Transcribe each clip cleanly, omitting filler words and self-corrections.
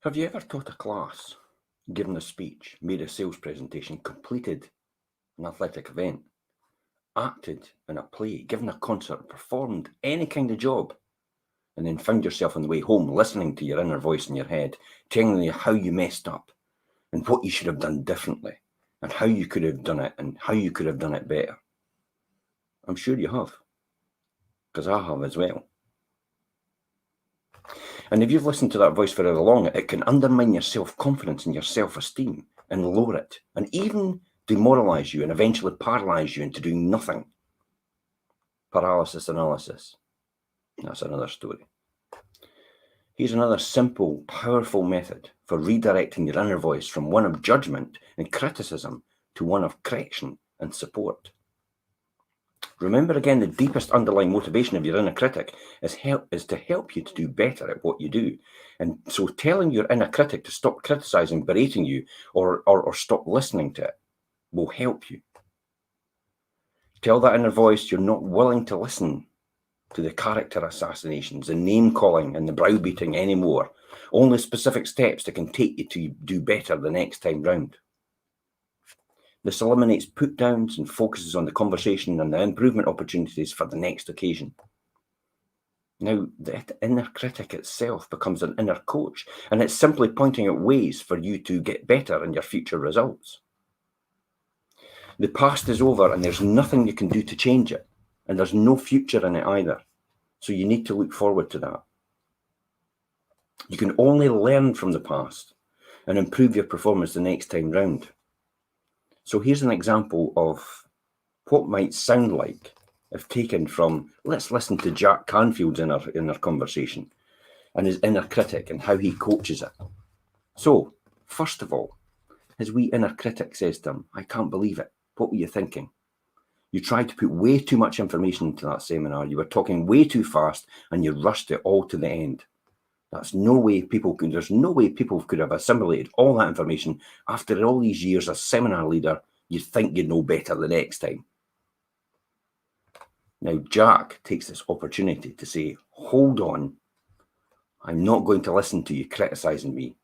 Have you ever taught a class, given a speech, made a sales presentation, completed an athletic event, acted in a play, given a concert, performed any kind of job, and then found yourself on the way home listening to your inner voice in your head, telling you how you messed up and what you should have done differently and how you could have done it and how you could have done it better? I'm sure you have, because I have as well. And if you've listened to that voice for very long, it can undermine your self-confidence and your self-esteem and lower it, and even demoralize you and eventually paralyze you into doing nothing. Paralysis analysis. That's another story. Here's another simple, powerful method for redirecting your inner voice from one of judgment and criticism to one of correction and support. Remember again, the deepest underlying motivation of your inner critic is to help you to do better at what you do. And so telling your inner critic to stop criticizing, berating you, or stop listening to it will help you. Tell that inner voice you're not willing to listen to the character assassinations, the name calling and the browbeating anymore. Only specific steps that can take you to do better the next time round. This eliminates put downs and focuses on the conversation and the improvement opportunities for the next occasion. Now, the inner critic itself becomes an inner coach, and it's simply pointing out ways for you to get better in your future results. The past is over and there's nothing you can do to change it, and there's no future in it either. So you need to look forward to that. You can only learn from the past and improve your performance the next time round. So here's an example of what might sound like if taken from, let's listen to Jack Canfield's inner conversation and his inner critic and how he coaches it. So, first of all, his wee inner critic says to him, I can't believe it. What were you thinking? You tried to put way too much information into that seminar. You were talking way too fast and you rushed it all to the end. There's no way people could have assimilated all that information after all these years as seminar leader. You'd think you'd know better the next time. Now, Jack takes this opportunity to say, hold on, I'm not going to listen to you criticizing me.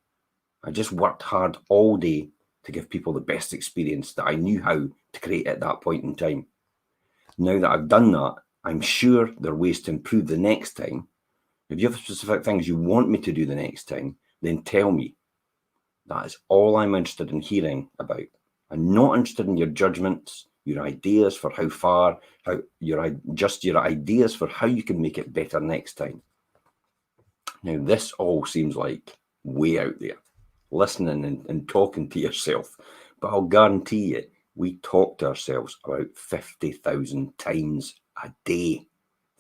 I just worked hard all day to give people the best experience that I knew how to create at that point in time. Now that I've done that, I'm sure there are ways to improve the next time. If you have specific things you want me to do the next time, then tell me. That is all I'm interested in hearing about. I'm not interested in your judgments, your ideas for your ideas for how you can make it better next time. Now, this all seems like way out there, listening and talking to yourself. But I'll guarantee you, we talk to ourselves about 50,000 times a day.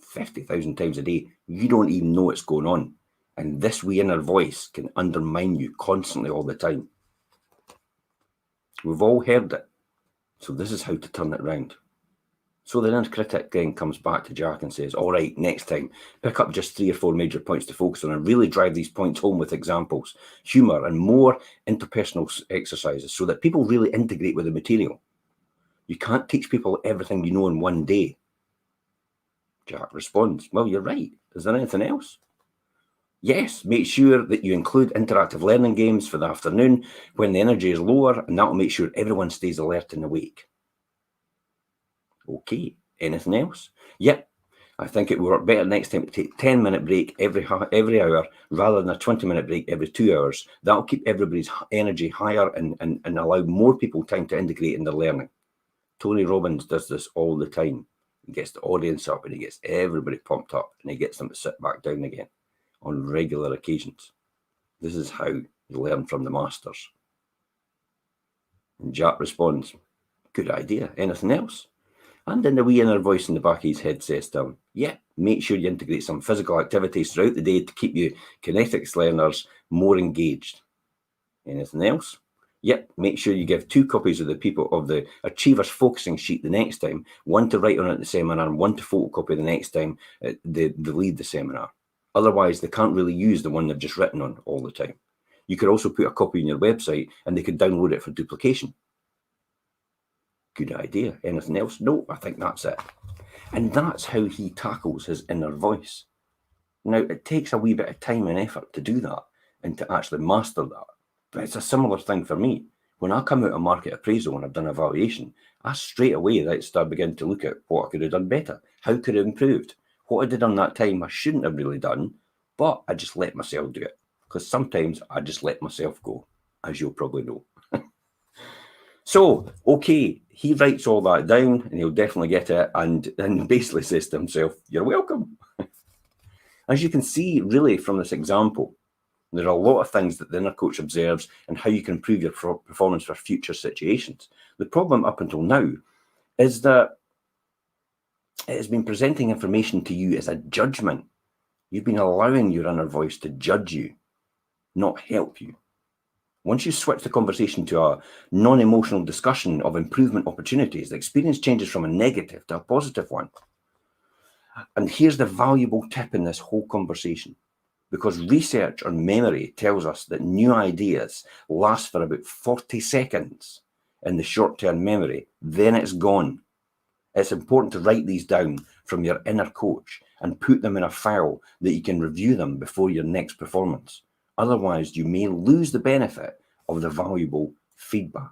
50,000 times a day. You don't even know what's going on. And this wee inner voice can undermine you constantly all the time. We've all heard it. So this is how to turn it around. So the inner critic then comes back to Jack and says, all right, next time, pick up just 3 or 4 major points to focus on and really drive these points home with examples, humour and more interpersonal exercises so that people really integrate with the material. You can't teach people everything you know in one day. Jack responds, well, you're right. Is there anything else? Yes, make sure that you include interactive learning games for the afternoon when the energy is lower, and that will make sure everyone stays alert and awake. Okay, anything else? Yep, I think it will work better next time to take a 10-minute break every hour rather than a 20-minute break every 2 hours. That'll keep everybody's energy higher and allow more people time to integrate in their learning. Tony Robbins does this all the time. He gets the audience up and he gets everybody pumped up and he gets them to sit back down again on regular occasions. This is how you learn from the masters. And Jack responds, good idea. Anything else? And then the wee inner voice in the back of his head says to him, yeah, make sure you integrate some physical activities throughout the day to keep you kinetics learners more engaged. Anything else? Yep, make sure you give 2 copies of the Achievers Focusing Sheet the next time, one to write on at the seminar and one to photocopy the next time they lead the seminar. Otherwise, they can't really use the one they've just written on all the time. You could also put a copy on your website and they could download it for duplication. Good idea. Anything else? No, I think that's it. And that's how he tackles his inner voice. Now, it takes a wee bit of time and effort to do that. and to actually master that. But it's a similar thing for me. When I come out of market appraisal and I've done evaluation, I straight away start begin to look at what I could have done better. How could I have improved? What I did on that time I shouldn't have really done, but I just let myself do it. Because sometimes I just let myself go, as you'll probably know. So, okay, he writes all that down and he'll definitely get it and basically says to himself, you're welcome. As you can see, really, from this example, there are a lot of things that the inner coach observes and how you can improve your performance for future situations. The problem up until now is that it has been presenting information to you as a judgment. You've been allowing your inner voice to judge you, not help you. Once you switch the conversation to a non-emotional discussion of improvement opportunities, the experience changes from a negative to a positive one. And here's the valuable tip in this whole conversation. Because research on memory tells us that new ideas last for about 40 seconds in the short-term memory, then it's gone. It's important to write these down from your inner coach and put them in a file that you can review them before your next performance. Otherwise, you may lose the benefit of the valuable feedback.